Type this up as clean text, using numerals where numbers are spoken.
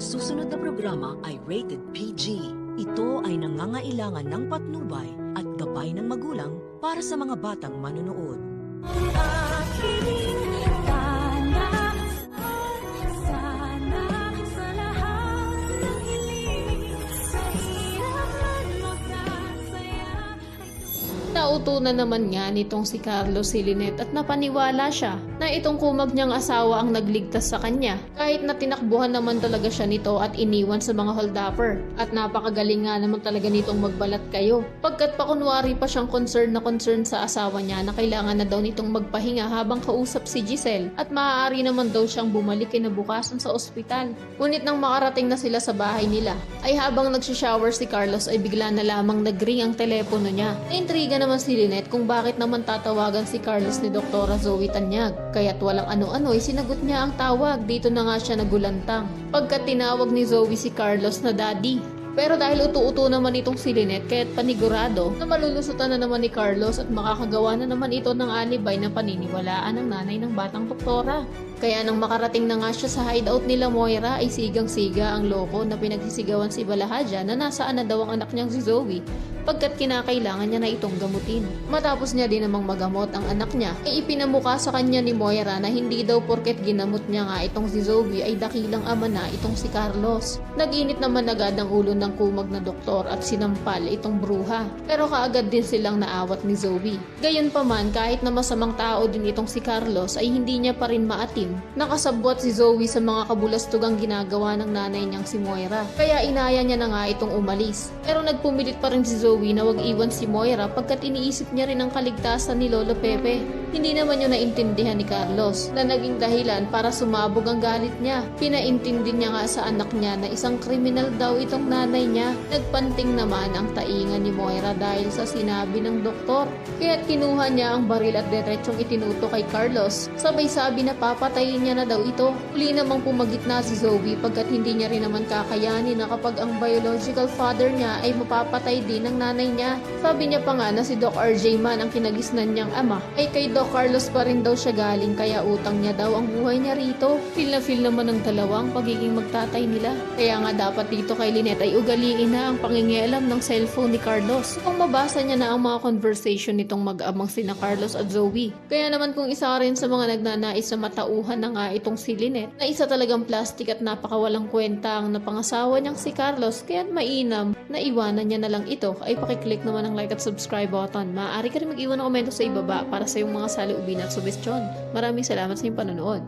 Ang susunod na programa ay rated PG. Ito ay nangangailangan ng patnubay at gabay ng magulang para sa mga batang manunood. Nautunan naman nga nitong si Carlos si Lynette at napaniwala siya na itong kumag niyang asawa ang nagligtas sa kanya kahit na tinakbuhan naman talaga siya nito at iniwan sa mga holdupper. At napakagaling nga naman talaga nitong magbalat kayo. Pagkat pa kunwari pa siyang concern sa asawa niya na kailangan na daw nitong magpahinga habang kausap si Giselle at maaari naman daw siyang bumalik kinabukasan sa ospital. Ngunit nang makarating na sila sa bahay nila ay habang nagsishower si Carlos ay bigla na lamang nagring ang telepono niya. Naintriga naman si Lynette kung bakit naman tatawagan si Carlos ni Doktora Zoe Tanyag. Kaya't walang ano-ano ay sinagot niya ang tawag. Dito na nga siya nagulantang pagkat tinawag ni Zoe si Carlos na daddy. Pero dahil utu-uto naman itong si Lynette kaya't panigurado na malulusutan na naman ni Carlos at makakagawa na naman ito ng alibay na paniniwalaan ng nanay ng batang doktora. Kaya nang makarating na nga siya sa hideout nila Moira ay sigang-siga ang loko na pinagsisigawan si Balahadja na nasaan na daw ang anak niyang si Zoe pagkat kinakailangan niya na itong gamutin. Matapos niya din namang magamot ang anak niya, ay ipinamuka sa kanya ni Moira na hindi daw porket ginamot niya nga itong si Zoe ay dakilang ama na itong si Carlos. Nag-init naman agad ang ulo ng kumag na doktor at sinampal itong bruha. Pero kaagad din silang naawat ni Zoe. Gayunpaman kahit na masamang tao din itong si Carlos ay hindi niya pa rin maatim. Nakasabwat si Zoe sa mga kabulastugang ginagawa ng nanay niyang si Moira. Kaya inaya niya na nga itong umalis. Pero nagpumilit pa rin si Zoe na wag iwan si Moira pagkat iniisip niya rin ang kaligtasan ni Lolo Pepe. Hindi naman yun naintindihan ni Carlos na naging dahilan para sumabog ang galit niya. Pinaintindi niya nga sa anak niya na isang kriminal daw itong nanay niya. Nagpanting naman ang taingan ni Moira dahil sa sinabi ng doktor. Kaya't kinuha niya ang baril at diretsong itinuto kay Carlos. Sabay sabi na papatayin niya na daw ito. Uli namang pumagitna si Zoe pagkat hindi niya rin naman kakayanin na kapag ang biological father niya ay mapapatay din ng nanay niya. Sabi niya pa nga na si Doc RJ man ang kinagisnan niyang ama ay kay Doc Carlos pa rin daw siya galing kaya utang niya daw ang buhay niya rito. Feel na feel naman ng dalawang pagiging magtatay nila. Kaya nga dapat dito kay Lynette ay ugaliin na ang pangingialam ng cellphone ni Carlos. Kung mabasa niya na ang mga conversation nitong mag-amang sina Carlos at Zoe. Kaya naman kung isa rin sa mga nagnanais na matauhan na nga itong si Lynette na isa talagang plastic at napakawalang kwenta ang napangasawa niyang si Carlos kaya't mainam na iwanan niya na lang ito ay pakiclick naman ang like at subscribe button. Maaari ka rin mag-iwan ng komento sa ibaba para sa iyong mga saloobin at subestyon. Maraming salamat sa iyong panonood.